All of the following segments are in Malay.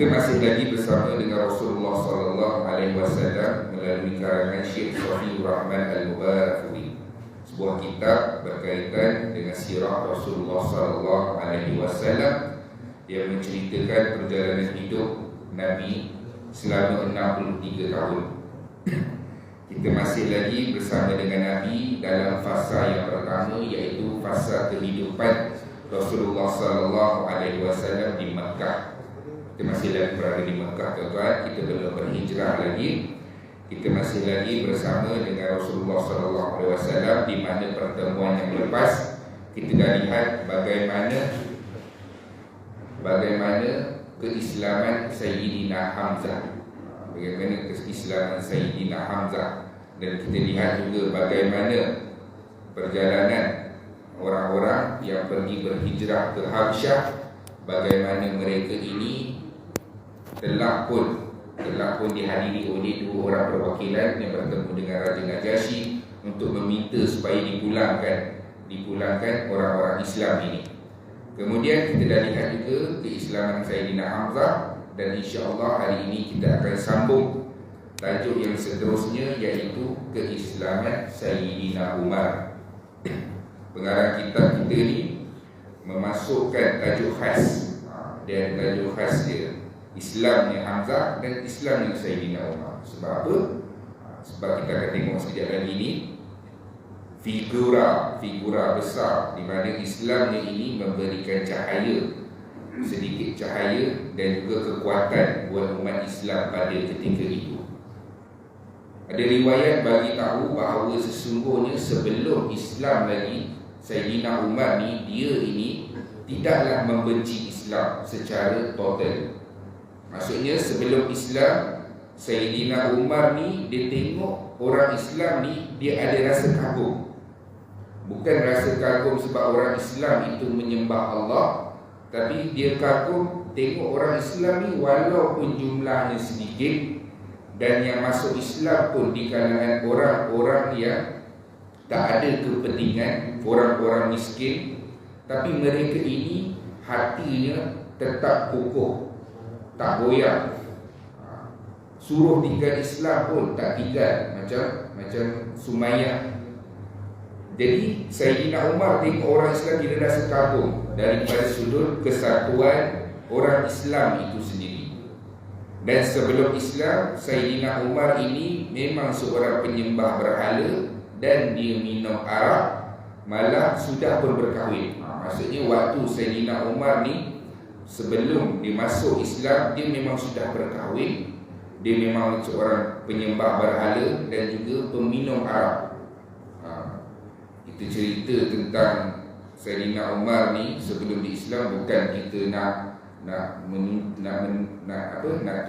Kita masih lagi bersama dengan Rasulullah SAW melalui karangan Syekh Shafiur Rahman Al-Mubarakfuri, sebuah kitab berkaitan dengan sirah Rasulullah SAW yang menceritakan perjalanan hidup Nabi selama 63 tahun. Kita masih lagi bersama dengan Nabi dalam fasa yang pertama, iaitu fasa kehidupan Rasulullah SAW di Makkah. Kita masih lagi berada di Makkah, tuan-tuan. Kita belum berhijrah lagi. Kita masih lagi bersama dengan Rasulullah SAW, di mana pertemuan yang lepas kita dah lihat bagaimana keislaman Sayyidina Hamzah. Bagaimana keislaman Sayyidina Hamzah. Dan kita lihat juga bagaimana perjalanan orang-orang yang pergi berhijrah ke Habsyah, bagaimana mereka ini telah pun dihadiri oleh dua orang perwakilan yang bertemu dengan Raja Najasyi untuk meminta supaya dipulangkan orang-orang Islam ini. Kemudian kita dah lihat juga keislaman Sayyidina Hamzah, dan insya-Allah hari ini kita akan sambung tajuk yang seterusnya, iaitu keislaman Sayyidina Umar. Pengarang kitab kita ni memasukkan tajuk khas, dan tajuk khas dia Islamnya Hamzah dan Islamnya Sayyidina Umar. Sebab apa? Sebab kita akan tengok sekejap lagi ni figura besar di mana Islamnya ini memberikan sedikit cahaya dan juga kekuatan buat umat Islam pada ketika itu. Ada riwayat bagi tahu bahawa sesungguhnya sebelum Islam lagi, Sayyidina Umar ni, dia ini tidaklah membenci Islam secara total. Maksudnya sebelum Islam, Sayyidina Umar ni, dia tengok orang Islam ni, dia ada rasa kagum. Bukan rasa kagum sebab orang Islam itu menyembah Allah, tapi dia kagum tengok orang Islam ni walaupun jumlahnya sedikit, dan yang masuk Islam pun di kalangan orang-orang yang tak ada kepentingan, orang-orang miskin, tapi mereka ini hatinya tetap kokoh, tak goyah. Suruh tinggal Islam pun tak tinggal, macam Sumayyah. Jadi Sayyidina Umar tengok orang Islam, dia rasa kagum daripada sudut kesatuan orang Islam itu sendiri. Dan sebelum Islam, Sayyidina Umar ini memang seorang penyembah berhala, dan dia minum arak, malah sudah pun berkahwin. Maksudnya waktu Sayyidina Umar ni, sebelum dia masuk Islam, dia memang sudah berkahwin. Dia memang seorang penyembah berhala dan juga peminum arak. Itu cerita tentang Sayyidina Umar ni sebelum di Islam. Bukan kita nak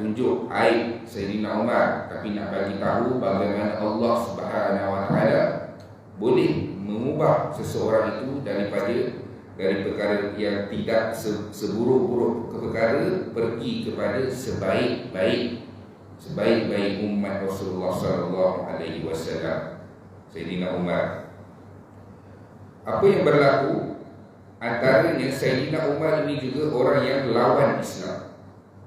tunjuk aib Sayyidina Umar, tapi nak bagi tahu bagaimana Allah Subhanahu Wa Taala boleh mengubah seseorang itu dari perkara yang tidak seburuk-buruk perkara pergi kepada sebaik-baik umat Rasulullah SAW, Sayyidina Umar. Apa yang berlaku? Antaranya Sayyidina Umar ini juga orang yang lawan Islam.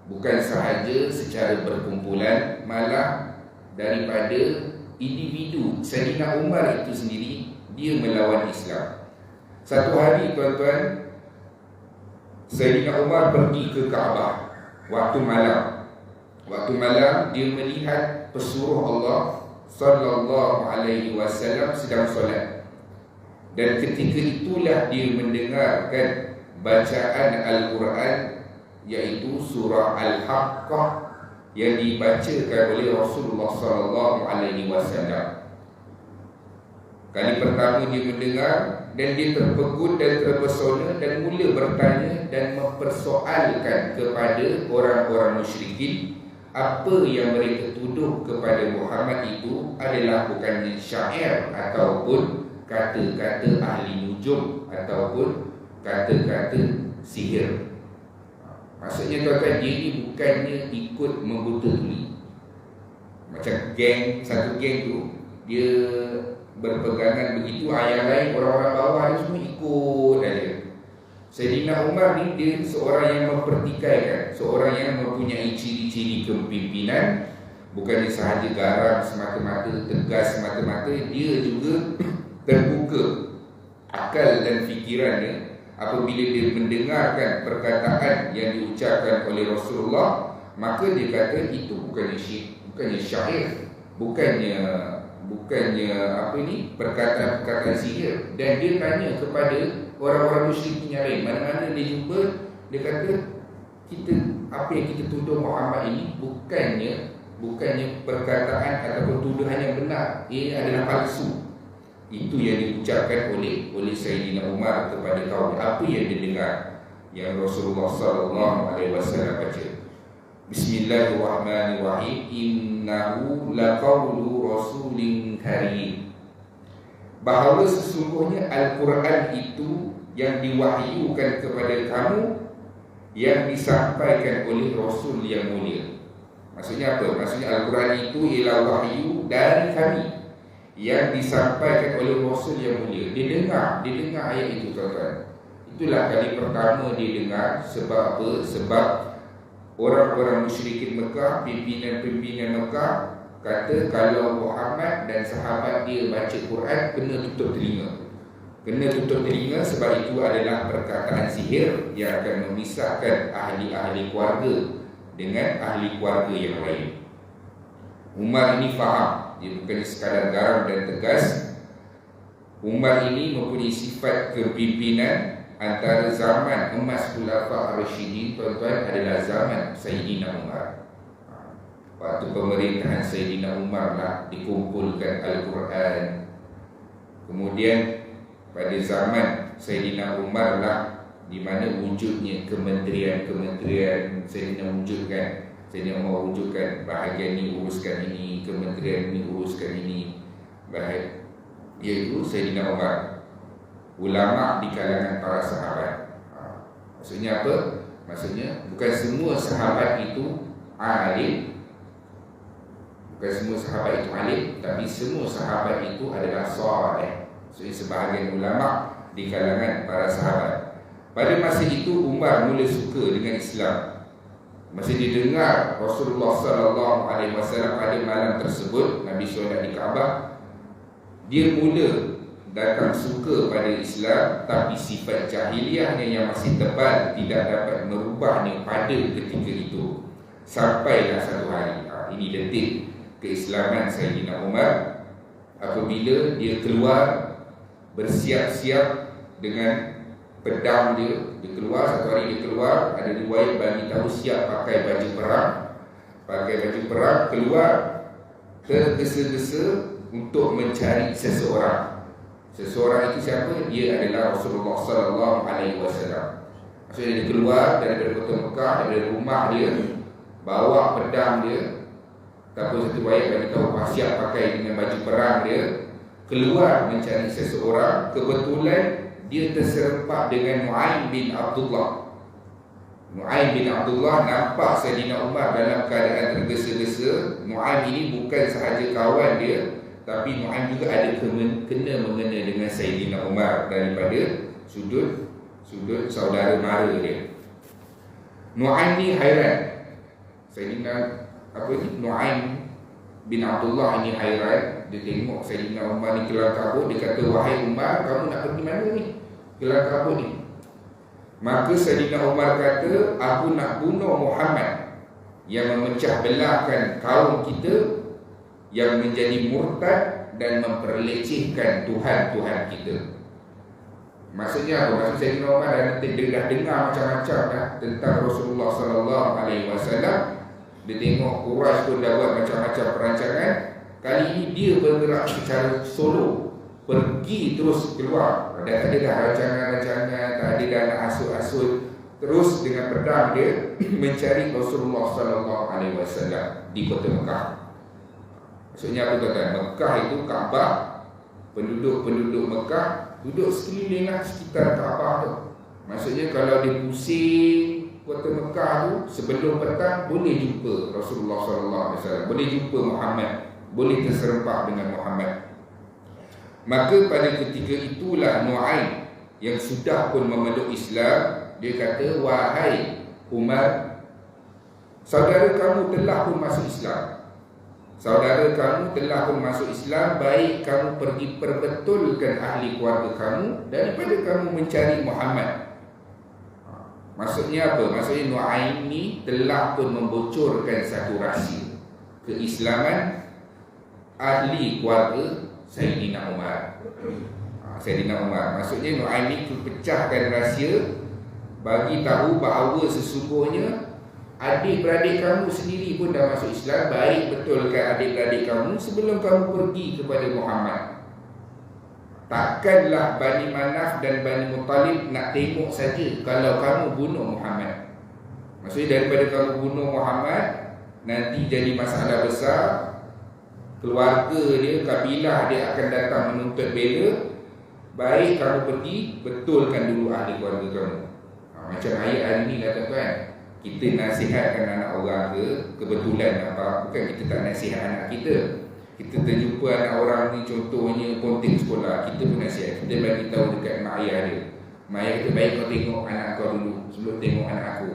Bukan sahaja secara berkumpulan, malah daripada individu Sayyidina Umar itu sendiri, dia melawan Islam. Satu hari, tuan-tuan, Sayyidina Umar pergi ke Kaabah waktu malam. Waktu malam dia melihat pesuruh Allah sallallahu alaihi wasallam sedang solat. Dan ketika itulah dia mendengarkan bacaan Al-Quran, iaitu surah Al-Haqqah yang dibacakan oleh Rasulullah SAW. Kali pertama dia mendengar, dan dia terpegun dan terpesona, dan mula bertanya dan mempersoalkan kepada orang-orang musyrikin apa yang mereka tuduh kepada Muhammad itu adalah bukannya syair ataupun kata-kata ahli nujum ataupun kata-kata sihir. Maksudnya tuan-tuan, dia ni bukannya ikut membuta tuli. Macam satu geng tu, dia berpegangan begitu, yang lain orang-orang bawah dia semua ikut aja. Sayyidina Umar ni dia seorang yang mempertikaikan, seorang yang mempunyai ciri-ciri kepimpinan. Bukannya sahaja garang semata-mata, tegas semata-mata, dia juga terbuka akal dan fikirannya apabila dia mendengarkan perkataan yang diucapkan oleh Rasulullah. Maka dia kata itu bukannya syair, bukannya perkataan-perkataan sihir. Dan dia tanya kepada orang-orang musyrik yang lain, mana-mana dia jumpa, dia kata apa yang kita tuduh Muhammad ini bukannya perkataan ataupun tuduhan yang benar, ia adalah palsu. Itu yang diucapkan oleh Sayyidina Umar kepada kaum. Apa yang dia dengar yang Rasulullah SAW baca? Bismillahirrahmanirrahim. Innahu laqawlu rasulin karim. Bahawa sesungguhnya Al-Quran itu yang diwahyukan kepada kamu, yang disampaikan oleh Rasul yang mulia. Maksudnya apa? Maksudnya Al-Quran itu ialah wahyu dari kami yang disampaikan oleh Rasul yang mulia. Dia dengar ayat itu, tuan-tuan. Itulah kali pertama dia dengar. Sebab apa? Sebab orang-orang musyrikin Mekah, pimpinan-pimpinan Mekah kata kalau Muhammad dan sahabat dia baca Quran, kena tutup telinga. Sebab itu adalah perkataan sihir yang akan memisahkan ahli-ahli keluarga dengan ahli keluarga yang lain. Umar ini faham, dia bukan sekadar garang dan tegas. Umar ini mempunyai sifat kepimpinan. Antara zaman emas Khulafa' Ar-Rasyidin, tuan-tuan, adalah zaman Sayyidina Umar. Waktu pemerintahan Sayyidina Umar lah dikumpulkan Al-Quran. Kemudian pada zaman Sayyidina Umar lah di mana wujudnya kementerian-kementerian Sayyidina Umar wujudkan bahagian ini uruskan ini, kementerian ini uruskan ini, iaitu Sayyidina Umar. Ulama di kalangan para sahabat. Maksudnya apa? Maksudnya bukan semua sahabat itu alim, tapi semua sahabat itu adalah saleh. Maksudnya sebahagian ulama di kalangan para sahabat. Pada masa itu Umar mula suka dengan Islam. Masa didengar Rasulullah SAW pada malam tersebut Nabi solat di Kaabah, dia mula datang suka pada Islam. Tapi sifat jahiliahnya yang masih tebal tidak dapat merubahnya pada ketika itu. Sampailah satu hari, ini detik keislaman Sayyidina Umar, apabila dia keluar bersiap-siap dengan pedang dia. Dia keluar, satu hari dia keluar, ada riwayat bagi tahu siap pakai baju perang, keluar tergesa-gesa untuk mencari seseorang. Seseorang itu siapa? Dia adalah Rasulullah SAW. Maksudnya dia keluar daripada kota Mekah, daripada rumah dia, bawa pedang dia, ataupun satu ayat bagi tahu siap pakai dengan baju perang dia, keluar mencari seseorang. Kebetulan dia terserempak dengan Nu'aim bin Abdullah. Nu'aim bin Abdullah nampak Sayyidina Umar dalam keadaan tergesa-gesa. Nu'aim ini bukan sahaja kawan dia, tapi Nu'aim juga ada kena-mengena dengan Sayyidina Umar daripada sudut saudara mara dia. Nu'aim ni hairan. Nu'aim bin Abdullah ini hairan. Dia tengok Sayyidina Umar ni keluar kabut. Dia kata, wahai Umar, kamu nak pergi mana ni? Keluar kabut ni. Maka Sayyidina Umar kata, aku nak bunuh Muhammad yang memecah belahkan kaum kita, yang menjadi murtad dan memperlecehkan Tuhan-Tuhan kita. Maksudnya apa? Maksud Sayyidina Umar dah dengar macam-macam dah tentang Rasulullah SAW. Dia tengok Quraisy pun dah buat macam-macam perancangan. Kali ini dia bergerak secara solo, pergi terus keluar. Dah tak ada dah rancangan-rancangan, tak ada dah nak asut-asut. Terus dengan pedang dia mencari Rasulullah SAW di kota Mekah. Maksudnya apa tuan-tuan? Mekah itu Kaabah, penduduk-penduduk Mekah duduk sekeliling sekitar Kaabah tu. Maksudnya kalau dia pusing kota Mekah tu, sebelum petang boleh jumpa Rasulullah SAW, boleh jumpa Muhammad, boleh terserempak dengan Muhammad. Maka pada ketika itulah Nu'aim yang sudah pun memeluk Islam, dia kata, wahai Umar, saudara kamu telah pun masuk Islam. Saudara kamu telah pun masuk Islam, baik kamu pergi perbetulkan ahli keluarga kamu daripada kamu mencari Muhammad. Maksudnya apa? Maksudnya Nu'aim ni telah pun membocorkan satu rahsia keislaman ahli keluarga Sayyidina Umar. Sayyidina Umar. Maksudnya Nu'aim ni pecahkan rahsia, bagi tahu bahawa sesungguhnya adik-beradik kamu sendiri pun dah masuk Islam, baik betulkan adik-beradik kamu sebelum kamu pergi kepada Muhammad. Takkanlah Bani Manaf dan Bani Muttalib nak tengok saja kalau kamu bunuh Muhammad. Maksudnya daripada kamu bunuh Muhammad, nanti jadi masalah besar, keluarga dia, kabilah dia akan datang menuntut bela. Baik kamu pergi betulkan dulu ahli keluarga kamu. Macam ayat hari ni lah tuan-tuan, kita nasihatkan anak orang ke, kebetulan apa, bukan kita tak nasihat anak kita. Kita terjumpa anak orang ni, contohnya ponting sekolah, kita pun nasihat, kita bagi tahu dekat mak ayah dia. Mak ayah kata, baik kau tengok anak kau dulu sebelum tengok anak aku.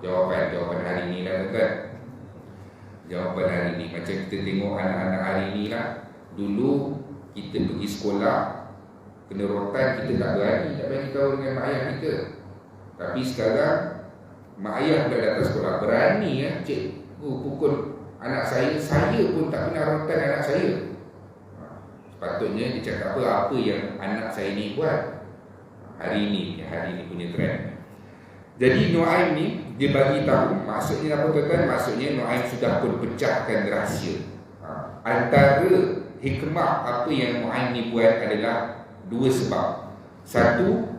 Jawapan hari ni lah tuan-tuan. Jawapan hari ni, macam kita tengok anak-anak hari ni lah. Dulu kita pergi sekolah, kena rotan, kita tak berani nak bagi tahu dengan mak ayah kita. Tapi sekarang mak ayah dah datang sekolah, berani ya, cikgu pukul anak saya pun tak pernah rotan anak saya. Sepatutnya dia cakap apa yang anak saya ni buat. Hari ni punya trend. Jadi Nu'aim ni dia bagi tahu, maksudnya apa tuan-tuan? Maksudnya Nu'aim sudah pun pecahkan rahsia. Antara hikmah apa yang Nu'aim ni buat adalah dua sebab. Satu,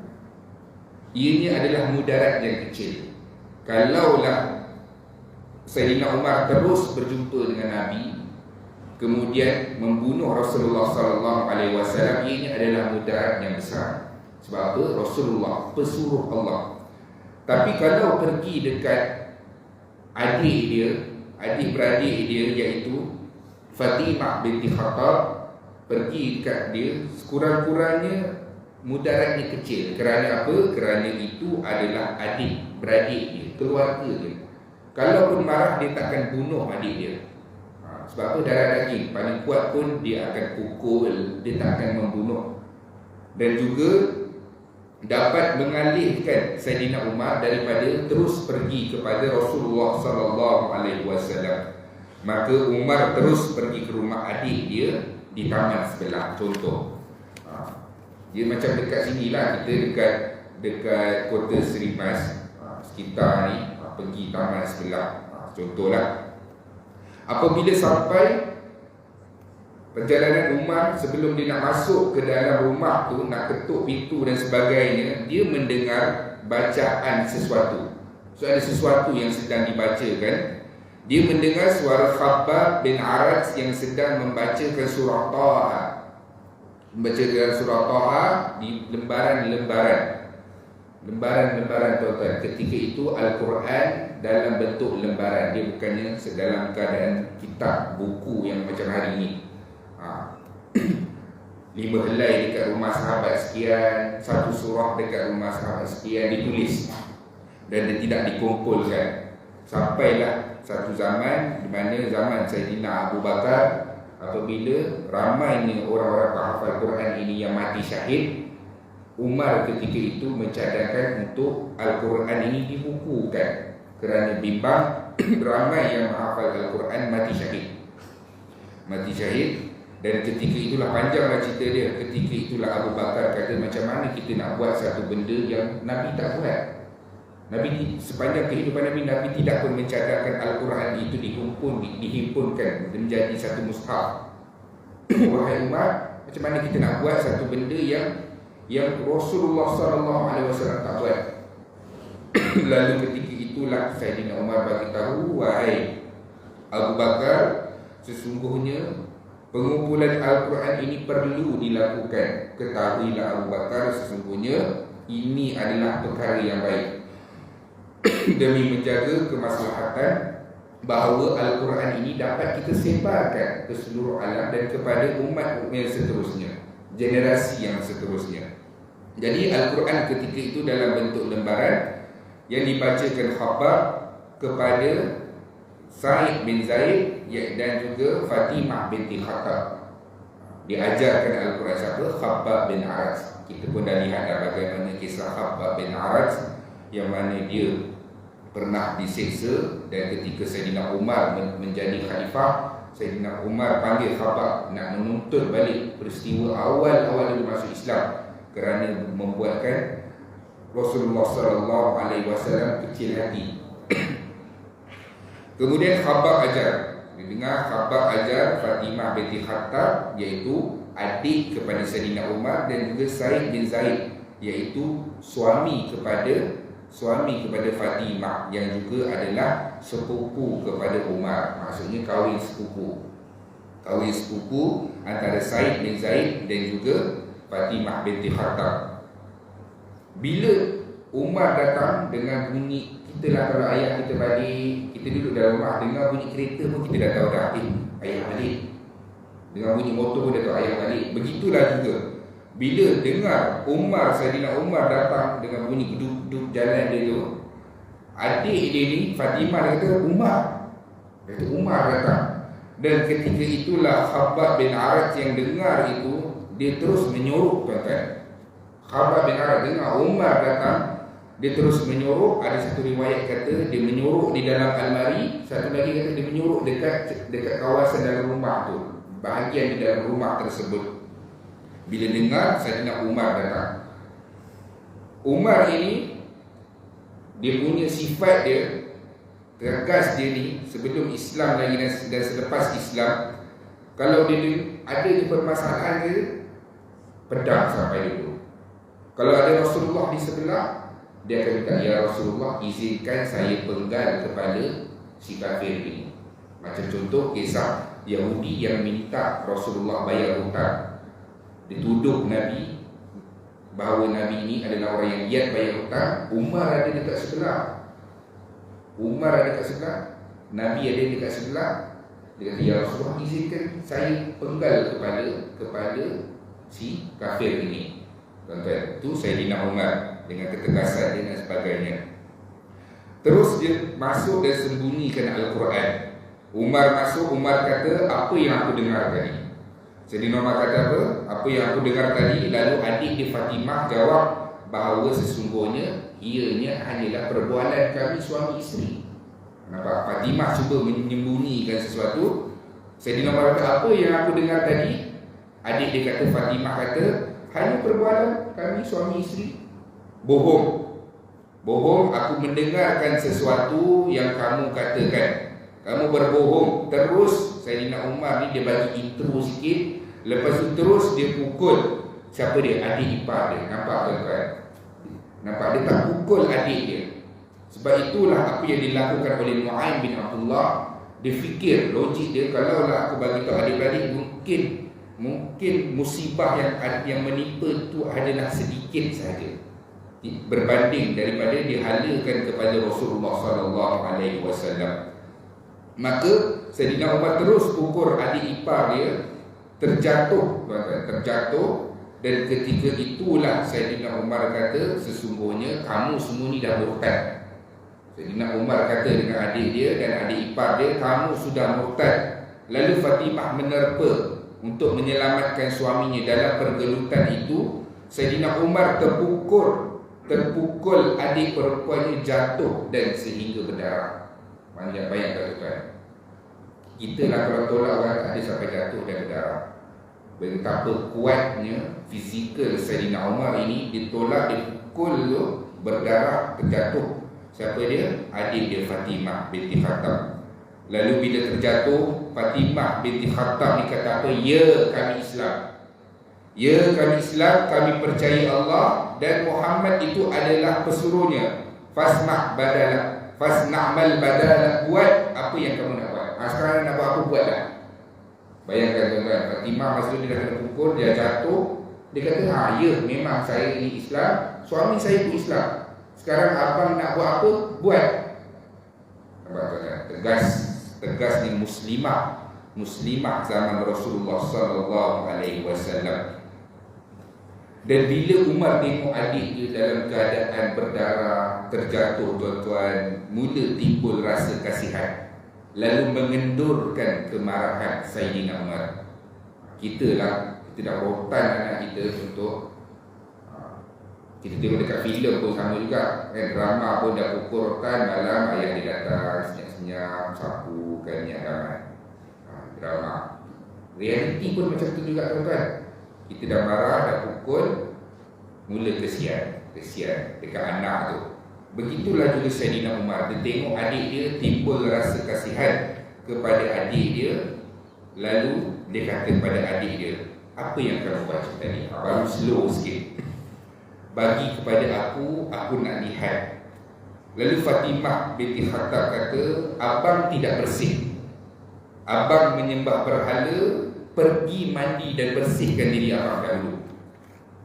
ianya adalah mudarat yang kecil. Kalaulah Sayyidina Umar terus berjumpa dengan Nabi, kemudian membunuh Rasulullah SAW, ianya adalah mudarat yang besar. Sebab apa? Rasulullah pesuruh Allah. Tapi kalau pergi dekat adik-beradik dia, iaitu Fatimah binti Khattab, pergi dekat dia, sekurang-kurangnya mudaratnya kecil. Kerana apa? Kerana itu adalah adik-beradik dia, keluarga dia. Kalaupun marah, dia takkan bunuh adik dia. Sebab apa? Darah daging. Paling kuat pun dia akan pukul, dia tak akan membunuh. Dan juga dapat mengalihkan Sayyidina Umar daripada terus pergi kepada Rasulullah SAW. Maka Umar terus pergi ke rumah adik dia di taman sebelah. Contoh, dia macam dekat sini lah, kita dekat kota Seri Mas, sekitar ni, pergi taman sebelah. Contohlah, apabila sampai perjalanan Umar, sebelum dia nak masuk ke dalam rumah tu, nak ketuk pintu dan sebagainya, dia mendengar bacaan sesuatu. So ada sesuatu yang sedang dibacakan. Dia mendengar suara Khabbab bin Arat yang sedang membacakan surah Taha. Membacakan surah Taha di lembaran-lembaran tuan-tuan. Ketika itu Al-Quran dalam bentuk lembaran. Dia bukannya dalam keadaan kitab, buku yang macam hari ini. 5 helai dekat rumah sahabat sekian, 1 surah dekat rumah sahabat sekian, ditulis dan dia tidak dikumpulkan. Sampailah satu zaman, di mana zaman Sayyidina Abu Bakar, apabila ramainya orang-orang penghafal Quran ini yang mati syahid, Umar ketika itu mencadangkan untuk Al-Quran ini dibukukan, kerana bimbang ramai yang menghafal Al-Quran mati syahid. Dan ketika itulah, panjanglah cerita dia, ketika itulah Abu Bakar kata, macam mana kita nak buat satu benda yang Nabi tak buat. Nabi sepanjang kehidupan Nabi tidak pun mencadangkan Al-Quran itu dihimpunkan menjadi satu mushaf. Wahai Umar, macam mana kita nak buat satu benda yang Rasulullah SAW tak buat. Lalu ketika itulah Sayyidina Umar bagi tahu, wahai Abu Bakar, sesungguhnya pengumpulan Al-Quran ini perlu dilakukan. Ketahuilah Abu Bakar, sesungguhnya ini adalah perkara yang baik demi menjaga kemaslahatan bahawa Al-Quran ini dapat kita sebarkan ke seluruh alam dan kepada umat yang seterusnya, generasi yang seterusnya. Jadi Al-Quran ketika itu dalam bentuk lembaran yang dibacakan khabar kepada Sa'id bin Zaid dan juga Fatimah binti Khattab. Diajarkan Al-Quran siapa? Khabbab bin Arat. Kita pun dah lihat bagaimana kisah Khabbab bin Arat yang mana dia pernah diseksa, dan ketika Sayyidina Umar menjadi khalifah, Sayyidina Umar panggil Khabbab nak menuntut balik peristiwa awal-awal dia masuk Islam, kerana membuatkan Rasulullah SAW kecil hati. Kemudian Khabbab ajar, dengar Khabbab ajar Fatimah binti Khattab, iaitu adik kepada Sayyidina Umar, dan juga Sa'id bin Zaid, iaitu suami kepada Fatimah, yang juga adalah sepupu kepada Umar. Maksudnya kahwin sepupu antara Sa'id bin Zaid dan juga Fatimah binti Khattab. Bila Umar datang dengan bunyi, kita lah kalau ayah kita balik, kita duduk dalam rumah, dengar bunyi kereta pun kita dah tahu dah, ayah balik. Dengar bunyi motor pun dah tahu ayah balik. Begitulah juga bila dengar Sayyidina Umar datang dengan bunyi geduk-geduk jalan dia tu, adik dia ni Fatimah dia kata Umar datang. Dan ketika itulah Khabbab bin Arat yang dengar itu, dia terus menyuruh, tuan-tuan. Khabbab bin Arat dengar Umar datang, dia terus menyuruh. Ada satu riwayat kata dia menyuruh di dalam almari, satu lagi kata dia menyuruh dekat kawasan dalam rumah tu, bahagian di dalam rumah tersebut. Bila dengar Sayyidina Umar datang, Umar ini dia punya sifat dia, tegas dia ni, sebelum Islam lagi dan selepas Islam, kalau dia ada di permasalahan dia, pedang sampai dulu. Kalau ada Rasulullah di sebelah, dia akan minta, ya Rasulullah, izinkan saya penggal kepada si kafir ini. Macam contoh kisah Yahudi yang minta Rasulullah bayar hutang. Dituduh Nabi bahawa Nabi ini adalah orang yang giat bayar hutang. Umar ada dekat sebelah, Nabi ada dekat sebelah. Dia kata, ya Rasulullah, izinkan saya penggal kepada si kafir ini. Tuan-tuan, itu Sayyidina Umar dengan ketegasan dia dan sebagainya. Terus dia masuk dan sembunyikan Al-Quran. Umar masuk, Umar kata, apa yang aku dengar tadi? Sayyidina Umar kata apa yang aku dengar tadi? Lalu adik di Fatimah jawab bahawa sesungguhnya ianya hanyalah perbualan kami suami isteri. Nampak? Fatimah cuba menyembunyikan sesuatu. Sayyidina Umar kata, apa yang aku dengar tadi? Adik dia kata, Fatimah kata, hanya perbualan kami suami isteri. Bohong, aku mendengarkan sesuatu yang kamu katakan. Kamu berbohong. Terus Sayyidina Umar ni dia bagi intro sikit, lepas tu terus dia pukul siapa dia? Adik ipar dia. Nampak tuan-tuan? Nampak, dia tak pukul adik dia. Sebab itulah apa yang dilakukan oleh Nu'aim bin Abdullah. Dia fikir, logik dia, kalau lah aku bagi tahu adik-adik, mungkin musibah yang menimpa itu adalah sedikit saja berbanding daripada dihalakan kepada Rasulullah SAW. Maka Sayyidina Umar terus pukul adik ipar dia, terjatuh, dan ketika itulah Sayyidina Umar kata, sesungguhnya kamu semua ni dah murtad. Sayyidina Umar kata dengan adik dia dan adik ipar dia, kamu sudah murtad. Lalu Fatimah menerpa untuk menyelamatkan suaminya. Dalam pergelutan itu, Sayyidina Umar terpukul adik perempuannya, jatuh dan sehingga berdarah. Bayangkan tuan, kita lah kalau tolak orang ada sampai jatuh dan berdarah. Betapa kuatnya fizikal Sayyidina Umar ini. Ditolak, dipukul tu, berdarah, terjatuh. Siapa dia? Adik dia Fatimah binti Khattab. Lalu bila terjatuh, Fatimah binti Khattab ni kata apa? Ya, kami Islam, kami percaya Allah dan Muhammad itu adalah pesuruhnya. Fasna'mal badala, buat apa yang kamu nak buat. Sekarang nak buat apa, buat lah. Bayangkan tuan-tuan, Fatimah masa tu dia dah kena pukul, dia jatuh. Dia kata, ya memang saya ini Islam, suami saya pun Islam. Sekarang abang nak buat apa, buat. Nampak tuan-tuan, tegas ni muslimah zaman Rasulullah SAW. Dan bila Umar tengok adik dia dalam keadaan berdarah, terjatuh tuan-tuan, mula timbul rasa kasihan, lalu mengendurkan kemarahan Sayyidina Umar. Kita dah rotan anak kita untuk kita tengok dekat filem pun sama juga kan, drama pun dah pukul rotan, malam ayah dia datang senyap-senyap, sapukan minyak daman. Drama realiti pun macam tu juga tuan-tuan. Kita dah marah, dah pukul, mula kesian dekat anak tu. Begitulah juga Sayyidina Umar. Dia tengok adik dia, timbul rasa kasihan kepada adik dia, lalu dia kata kepada adik dia, apa yang kamu baca tadi? Baru slow sikit. Bagi kepada aku nak lihat. Lalu Fatimah binti Khattab kata, abang tidak bersih, abang menyembah berhala, pergi mandi dan bersihkan diri abang dahulu.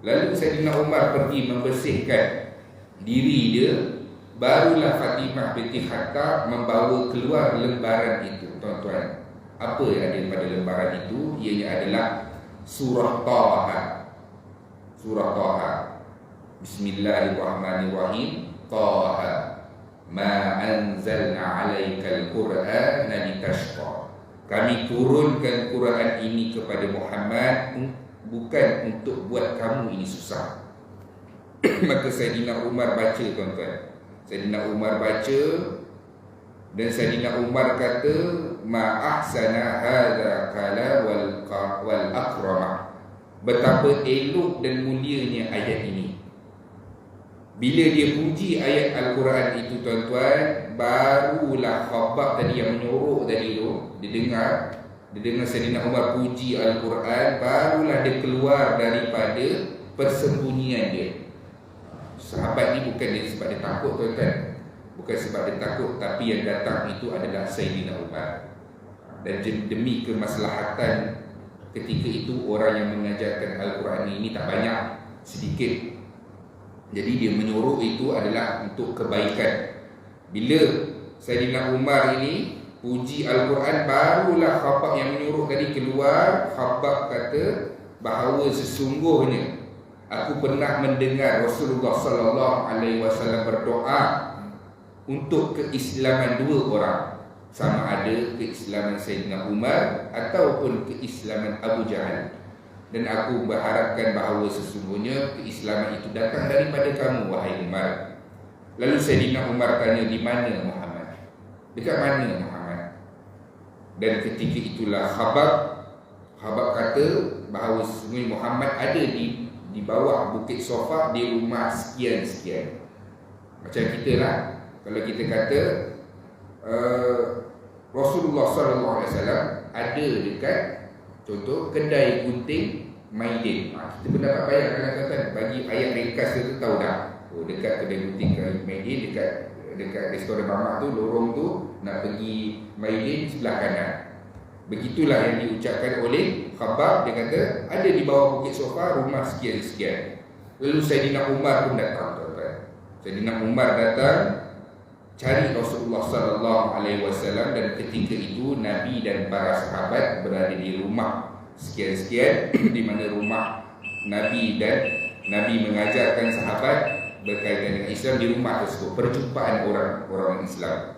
Lalu Sayyidina Umar pergi membersihkan diri dia. Barulah Fatimah binti Khattab membawa keluar lembaran itu, tuan-tuan. Apa yang ada pada lembaran itu? Ianya adalah surah Taha. Surah Taha. Bismillahirrahmanirrahim. Taha ma anzalna alaikal Qur'ana litashqa. Kami turunkan Quran ini kepada Muhammad bukan untuk buat kamu ini susah. Maka Sayyidina Umar baca, tuan-tuan. Sayyidina Umar baca, dan Sayyidina Umar kata, ma ahsana hadza qala wal akrama. Betapa elok dan mulianya ayat ini. Bila dia puji ayat Al-Quran itu, tuan-tuan, barulah Khabbab tadi yang menyorok tadi tu, dia dengar Sayyidina Umar puji Al-Quran, barulah dia keluar daripada persembunyian dia. Sahabat ni bukan dia sebab dia takut, tuan-tuan. Bukan sebab dia takut, tapi yang datang itu adalah Sayyidina Umar. Dan demi kemaslahatan ketika itu, orang yang mengajarkan Al-Quran ini tak banyak, sedikit. Jadi dia menyorok itu adalah untuk kebaikan. Bila Sayyidina Umar ini puji Al-Quran, barulah Khabbab yang menyorok tadi keluar. Khabbab kata bahawa sesungguhnya aku pernah mendengar Rasulullah SAW berdoa untuk keislaman dua orang, sama ada keislaman Sayyidina Umar ataupun keislaman Abu Jahal. Dan aku berharapkan bahawa sesungguhnya keislaman itu datang daripada kamu, wahai Umar. Lalu Sayyidina Umar tanya, di mana Muhammad? Dekat mana Muhammad? Dan ketika itulah Khabbab kata bahawa sesungguhnya Muhammad ada di bawah Bukit Sofa, di rumah sekian-sekian. Macam kita lah, kalau kita kata Rasulullah SAW ada dekat, contoh, kedai gunting Maidin. Kita pun dapat bayar kadang-kadang, bagi ayat ringkas kita tahu dah. Oh, dekat kedai gunting Maidin, dekat restoran mamak tu, lorong tu, nak pergi Maidin sebelah kanan. Begitulah yang diucapkan oleh Khabbab. Dia kata ada di bawah Bukit Sofa, rumah sekian-sekian. Lalu Sayyidina Umar pun datang, tuan-tuan. Sayyidina Umar datang cari Rasulullah SAW, dan ketika itu Nabi dan para sahabat berada di rumah sekian-sekian, di mana rumah Nabi, dan Nabi mengajarkan sahabat berkaitan dengan Islam di rumah tersebut. Perjumpaan orang Islam.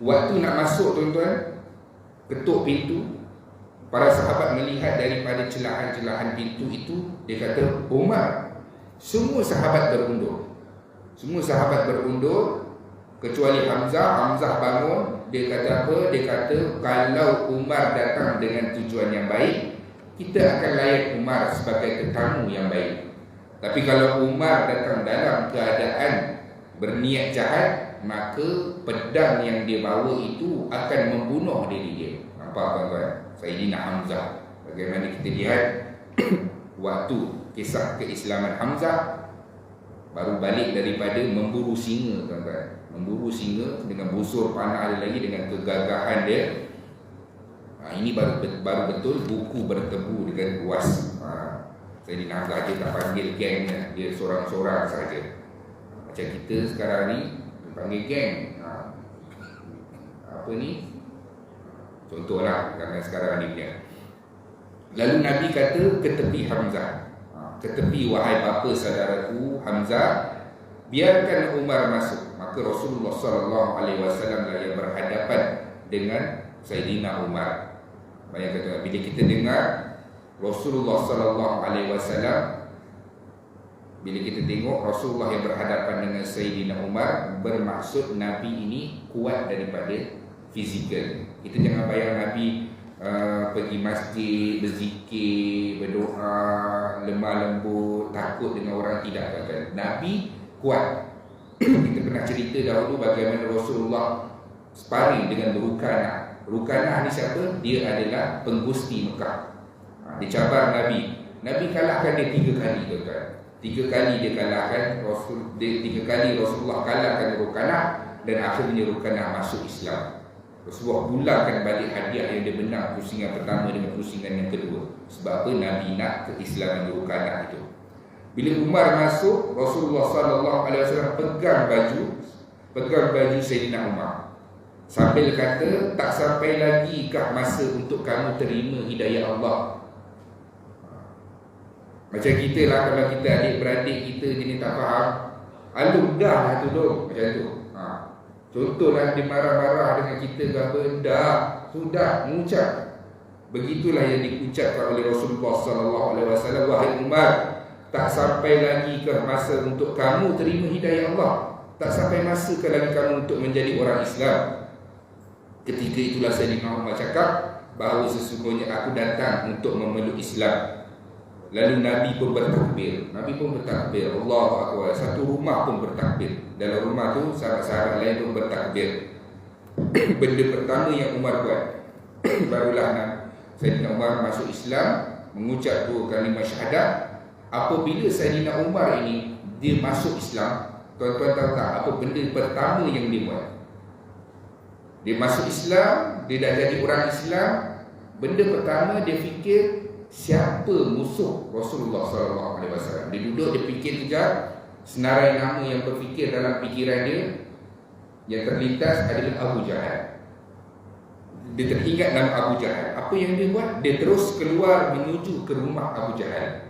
Waktu nak masuk, tuan-tuan, ketuk pintu, para sahabat melihat daripada celahan-celahan pintu itu. Dia kata, Umar. Semua sahabat berundur kecuali Hamzah. Hamzah bangun. Dia kata apa? Dia kata, kalau Umar datang dengan tujuan yang baik, kita akan layan Umar sebagai tetamu yang baik. Tapi kalau Umar datang dalam keadaan berniat jahat, maka pedang yang dia bawa itu akan membunuh diri dia. Nampak, tuan-tuan? Sayyidina Hamzah. Bagaimana kita lihat waktu kisah keislaman Hamzah, baru balik daripada memburu singa, tuan-tuan. Memburu singa dengan busur panah dia lagi, dengan kegagahan dia. Ini baru betul buku bertebu dengan luas. Sayyidina Hamzah dia tak panggil geng, dia seorang-seorang saja. Macam kita sekarang ni panggil geng. Apa ni? Contohlah, kerana sekarang ni punya. Lalu Nabi kata ke tepi Hamzah. ke tepi wahai bapa saudaraku Hamzah, biarkan Umar masuk. Maka Rasulullah SAW lah yang berhadapan dengan Sayyidina Umar. Bayangkan bila kita dengar Rasulullah SAW, bila kita tengok Rasulullah yang berhadapan dengan Sayyidina Umar, bermaksud Nabi ini kuat daripada fizikal. Kita jangan bayang Nabi pergi masjid, berzikir, berdoa, lemah lembut, takut dengan orang, tidak kata. Nabi kuat. Kita pernah cerita dahulu bagaimana Rasulullah sparring dengan Rukanah. Rukanah ni siapa? Dia adalah penggusti Mekah. Dia cabar Nabi. Nabi kalahkan dia 3 kali, tuan-tuan. 3 kali dia kalahkan tiga kali Rasulullah kalahkan Rukanah, dan akhirnya Rukanah masuk Islam. Rasulullah pulangkan balik hadiah yang dia menang pusingan pertama dengan pusingan yang kedua. Sebab apa? Nabi nak keislaman Rukanah itu. Bila Umar masuk, Rasulullah SAW pegang baju Sayyidina Umar, sambil kata, tak sampai lagi kah masa untuk kamu terima hidayah Allah? Macam kita lah, kalau kita adik-beradik kita jenis tak faham, alu dah lah tu dong, macam tu. Contohlah dia marah-marah dengan kita ke apa, dah, sudah, mengucap. Begitulah yang diucapkan oleh Rasulullah SAW. Wahai Umar, tak sampai lagi ke masa untuk kamu terima hidayah Allah? Tak sampai masa ke lagi kamu untuk menjadi orang Islam? Ketika itulah Sayyidina Umar cakap bahawa sesungguhnya aku datang untuk memeluk Islam. Lalu Nabi pun bertakbir. Allahu Akbar. Satu rumah pun bertakbir. Dalam rumah tu sahabat-sahabat lain pun bertakbir. Benda pertama yang Umar buat, barulah Sayyidina Umar masuk Islam, mengucap 2 kalimah syahadat. Apabila Sayyidina Umar ini dia masuk Islam, tuan-tuan tahu tak apa benda pertama yang dia buat? Dia masuk Islam, dia dah jadi orang Islam. Benda pertama dia fikir, siapa musuh Rasulullah SAW. Dia duduk, dia fikir kejap. Senarai nama yang berfikir dalam fikiran dia, yang terlintas adalah Abu Jahal. Dia teringat nama Abu Jahal. Apa yang dia buat? Dia terus keluar menuju ke rumah Abu Jahal.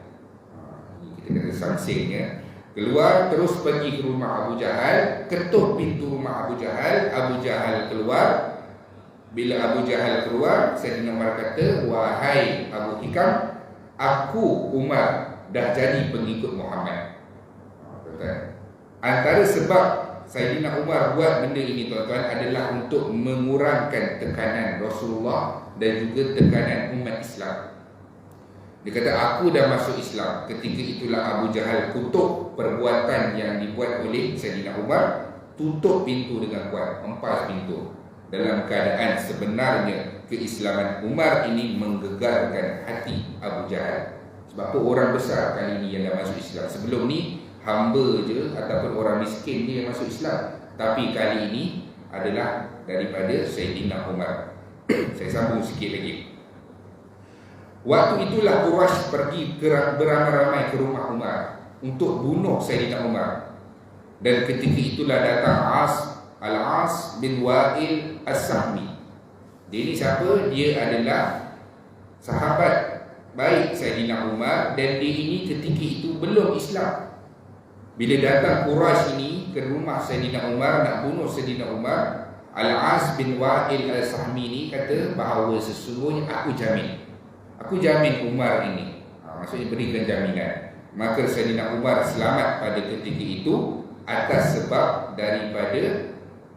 Kita kata sangsingnya. Keluar terus pergi ke rumah Abu Jahal, ketuk pintu rumah Abu Jahal. Abu Jahal keluar. Bila Abu Jahal keluar, Sayyidina Umar kata, wahai Abu Hikam, aku Umar dah jadi pengikut Muhammad. Antara sebab Sayyidina Umar buat benda ini, tuan-tuan, adalah untuk mengurangkan tekanan Rasulullah dan juga tekanan umat Islam. Dia kata, aku dah masuk Islam. Ketika itulah Abu Jahal kutuk perbuatan yang dibuat oleh Sayyidina Umar. Tutup pintu dengan kuat, empas pintu. Dalam keadaan sebenarnya keislaman Umar ini menggegarkan hati Abu Jahal. Sebab apa? Orang besar kali ini yang dah masuk Islam. Sebelum ni hamba je ataupun orang miskin je yang masuk Islam. Tapi kali ini adalah daripada Sayyidina Umar. Saya sambung sikit lagi. Waktu itulah Quraisy pergi beramai-ramai ke rumah Umar untuk bunuh Sayyidina Umar. Dan ketika itulah datang Al-As bin Wa'il As-Sahmi. Dia ni siapa? Dia adalah sahabat baik Sayyidina Umar, dan dia ini ketika itu belum Islam. Bila datang Quraisy ini ke rumah Sayyidina Umar nak bunuh Sayyidina Umar, Al-As bin Wa'il Al-Sahmi ni kata bahawa sesungguhnya aku jamin Umar ini. Maksudnya berikan jaminan. Maka Sayyidina Umar selamat pada ketika itu atas sebab daripada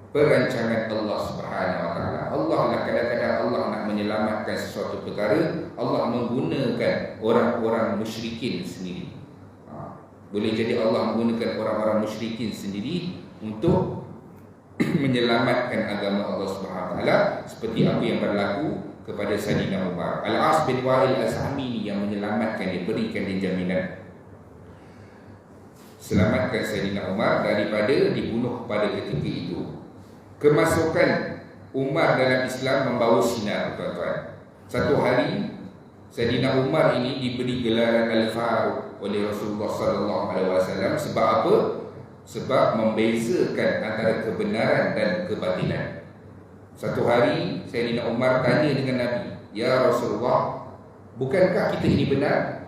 perancangan Allah Subhanahu Wa Taala. Allah lah, kadang-kadang Allah nak menyelamatkan sesuatu perkara, Allah menggunakan orang-orang musyrikin sendiri. Boleh jadi Allah menggunakan orang-orang musyrikin sendiri untuk menyelamatkan agama Allah Subhanahu Wa Taala, seperti apa yang berlaku kepada Sayyidina Umar. Al-As bin Wa'il As-Sahmi yang menyelamatkan dia, berikan dia jaminan, selamatkan Sayyidina Umar daripada dibunuh pada ketika itu. Kemasukan Umar dalam Islam membawa sinar, tuan-tuan. Satu hari Sayyidina Umar ini diberi gelaran Al-Faruq oleh Rasulullah SAW. Sebab apa? Sebab membezakan antara kebenaran dan kebatilan. Satu hari Sayyidina Umar tanya dengan Nabi, ya Rasulullah, bukankah kita ini benar?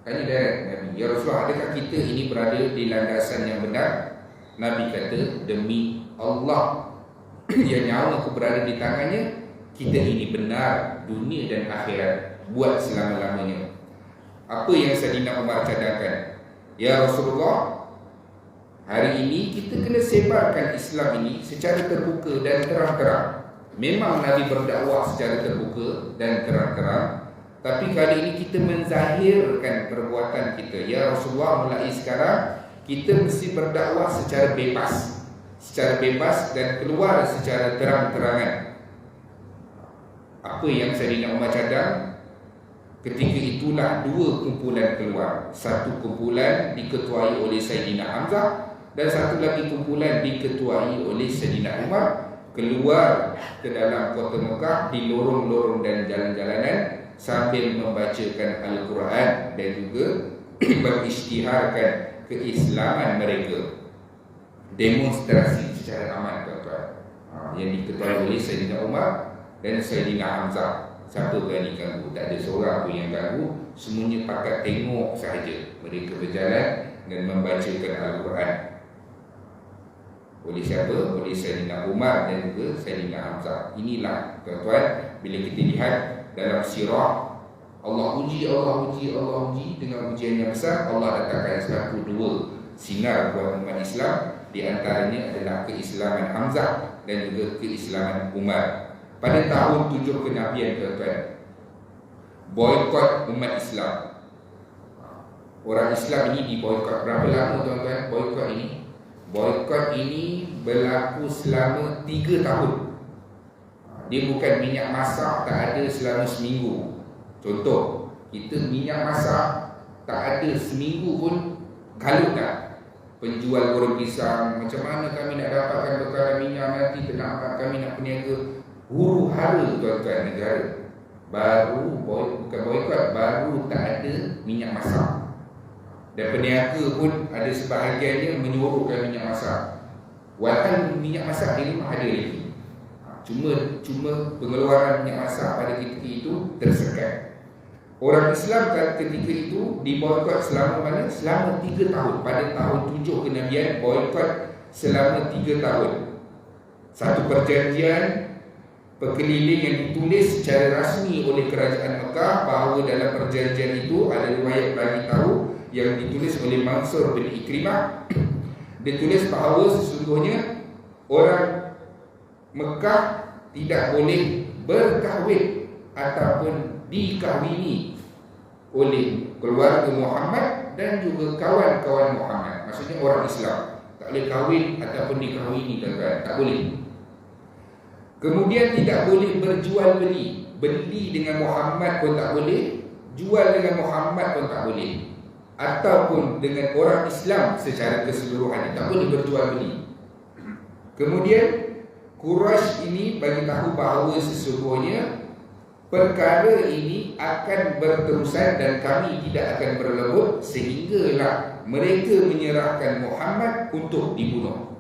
Tanya direct Nabi, ya Rasulullah, adakah kita ini berada di landasan yang benar? Nabi kata, demi Allah yang nyawa aku berada di tangannya, kita ini benar dunia dan akhirat, buat selama-lamanya. Apa yang Sayyidina Umar cadangkan, ya Rasulullah, hari ini kita kena sebarkan Islam ini secara terbuka dan terang-terang. Memang Nabi berdakwah secara terbuka dan terang-terang, tapi kali ini kita menzahirkan perbuatan kita. Ya Rasulullah, mulai sekarang kita mesti berdakwah secara bebas dan keluar secara terang-terangan. Apa yang Sayyidina Umar cadang? Ketika itulah dua kumpulan keluar. Satu kumpulan diketuai oleh Sayyidina Hamzah, dan satu lagi kumpulan diketuai oleh Sayyidina Umar, keluar ke dalam kota Mekah di lorong-lorong dan jalan-jalanan sambil membacakan Al-Quran dan juga berisytiharkan keislaman mereka. Demonstrasi secara aman, tuan-tuan, yang diketuai oleh Sayyidina Umar dan Sayyidina Hamzah. Siapa berani ganggu? Tak ada seorang pun yang ganggu. Semuanya pakat tengok sahaja mereka berjalan dan membacakan Al-Quran. Oleh siapa? Oleh Sayyidina Umar dan juga Sayyidina Hamzah. Inilah, tuan-tuan, bila kita lihat dalam sirah, Allah uji dengan ujian yang besar. Allah datangkan satu dua sinar buat umat Islam. Di antaranya adalah keislaman Hamzah dan juga keislaman Umar. Pada tahun 7 kenabian, tuan-tuan, boykot umat Islam. Orang Islam ini diboykot. Berapa lama, tuan-tuan, boykot ini? Boykot ini berlaku selama 3 tahun. Dia bukan minyak masak tak ada selama seminggu. Contoh, kita minyak masak tak ada seminggu pun kalut tak. Penjual goreng pisang, macam mana kami nak dapatkan bekalan minyak nanti, ternak kami nak peniaga. Huru hara, tuan-tuan, negara. Bukan boykot, baru tak ada minyak masak. Dan peniaga pun ada sebahagiannya menyuruhkan minyak masak. Walaupun minyak masak di rumah ada lagi. Cuma pengeluaran minyak masak pada ketika itu tersekat. Orang Islam ketika itu diboykot selama mana? Selama 3 tahun. Pada tahun 7 kenabian, boykot selama 3 tahun. Satu perjanjian perkeliling yang ditulis secara rasmi oleh kerajaan Mekah, bahawa dalam perjanjian itu ada riwayat bagi tahu yang ditulis oleh Mansur bin Ikrimah. Ditulis bahawa sesungguhnya orang Mekah tidak boleh berkahwin ataupun dikahwini oleh keluarga Muhammad dan juga kawan-kawan Muhammad. Maksudnya orang Islam tak boleh kahwin ataupun dikahwini, tuan-tuan, tak boleh. Kemudian tidak boleh berjual beli. Beli dengan Muhammad pun tak boleh, jual dengan Muhammad pun tak boleh, ataupun dengan orang Islam secara keseluruhan tak boleh berjual beli. Kemudian Quraisy ini bagi tahu bahawa sesungguhnya perkara ini akan berterusan dan kami tidak akan berlebut sehinggalah mereka menyerahkan Muhammad untuk dibunuh.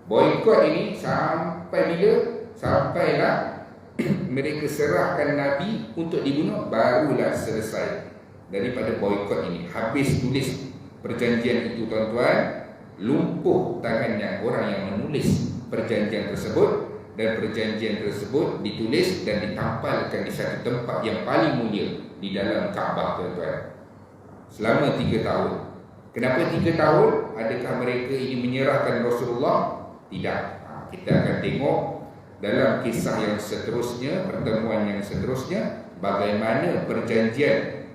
Boykot ini sampai bila? Sampailah mereka serahkan Nabi untuk dibunuh, barulah selesai daripada boykot ini. Habis tulis perjanjian itu, tuan-tuan, lumpuh tangannya orang yang menulis perjanjian tersebut, dan perjanjian tersebut ditulis dan ditampalkan di satu tempat yang paling mulia di dalam Kaabah, tuan-tuan, selama 3 tahun. Kenapa 3 tahun? Adakah mereka ini menyerahkan Rasulullah? Tidak. Kita akan tengok dalam kisah yang seterusnya, pertemuan yang seterusnya, bagaimana perjanjian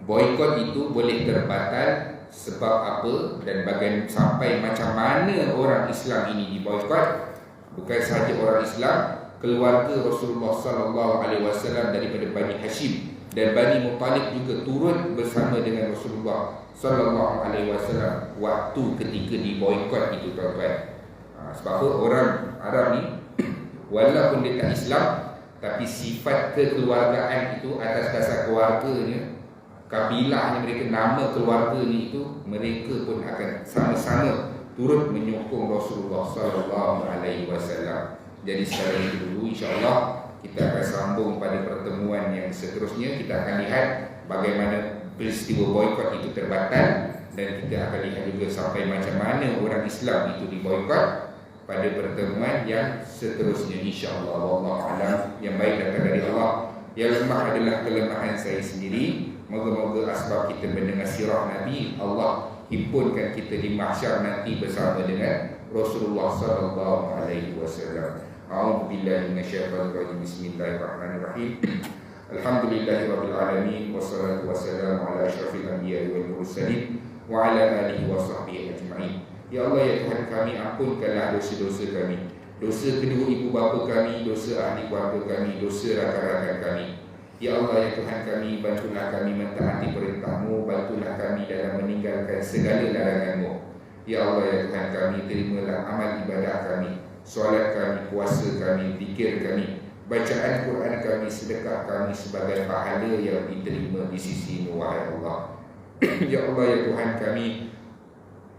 boykot itu boleh terbatal, sebab apa, dan bagaimana sampai macam mana orang Islam ini diboykot. Bukan sahaja orang Islam, keluarga Rasulullah SAW daripada Bani Hashim dan Bani Muttalib juga turut bersama dengan Rasulullah SAW waktu ketika diboykot itu, tuan-tuan. Sebab apa? Orang Arab ni walaupun dia tak Islam, tapi sifat kekeluargaan itu atas dasar keluarganya, kabilahnya mereka, nama keluarganya itu, mereka pun akan sama-sama turut menyokong Rasulullah SAW. Jadi sekarang itu dulu, insyaAllah kita akan sambung pada pertemuan yang seterusnya. Kita akan lihat bagaimana peristiwa boikot itu terbatal, dan kita akan lihat juga sampai macam mana orang Islam itu diboikot pada pertemuan yang seterusnya, insya-Allah. Wallahu a'lam. Yang baik datang dari Allah, yang lemah adalah kelemahan saya sendiri. Moga-moga asbab kita mendengar sirah Nabi, Allah himpunkan kita di mahsyar nanti bersama dengan Rasulullah sallallahu alaihi wasallam. A'udzu billahi minasyaitonir rajim. Bismillahirrahmanirrahim. Alhamdulillahirabbil alamin, wassalatu wassalamu ala asyrafil anbiya'i wal mursalin wa ala alihi wa sahbihi ajma'in. Ya Allah, ya Tuhan kami, ampunkanlah dosa-dosa kami, dosa kedua ibu bapa kami, dosa ahli keluarga kami, dosa rakan-rakan kami. Ya Allah, ya Tuhan kami, bantulah kami mentaati perintah-Mu, bantulah kami dalam meninggalkan segala larangan-Mu. Ya Allah, ya Tuhan kami, terimalah amal ibadah kami, solat kami, puasa kami, zikir kami, bacaan Quran kami, sedekah kami sebagai pahala yang diterima di sisi-Mu, wahai Allah. Ya Allah, ya Tuhan kami,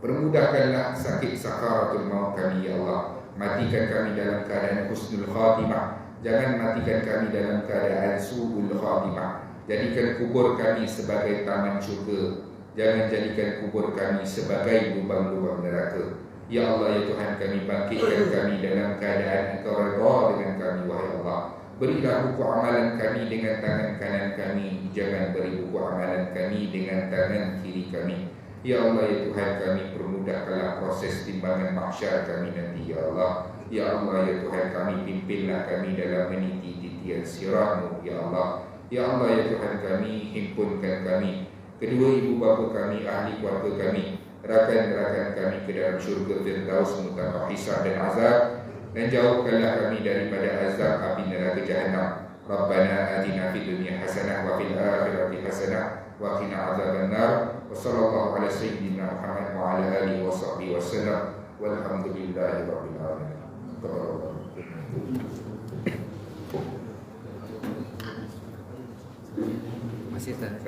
permudahkanlah sakit sakaratul maut kami, ya Allah. Matikan kami dalam keadaan husnul khatimah, jangan matikan kami dalam keadaan su'ul khatimah. Jadikan kubur kami sebagai taman syurga, jangan jadikan kubur kami sebagai lubang-lubang neraka. Ya Allah, ya Tuhan kami, bangkitkan kami dalam keadaan Engkau redha dengan kami, wahai Allah. Berilah buku amalan kami dengan tangan kanan kami, jangan beri buku amalan kami dengan tangan kiri kami. Ya Allah, ya Tuhan kami, permudahkanlah proses timbangan mahsyar kami nanti, ya Allah. Ya Allah, ya Tuhan kami, pimpinlah kami dalam meniti titian sirah-Mu, ya Allah. Ya Allah, ya Tuhan kami, himpunkan kami, kedua ibu bapa kami, ahli keluarga kami, rakan-rakan kami ke dalam syurga Firdaus tanpa hisab dan azab, dan jauhkanlah kami daripada azab api neraka Jahannam. Rabbana atina fid dunya hasanah wa fil akhirati hasanah wa qina adzabannar. Wa sallallahu ala sayyidina Muhammad wa ala alihi wa sahbihi wasallam. Walhamdulillahi rabbil alamin. Masih tak?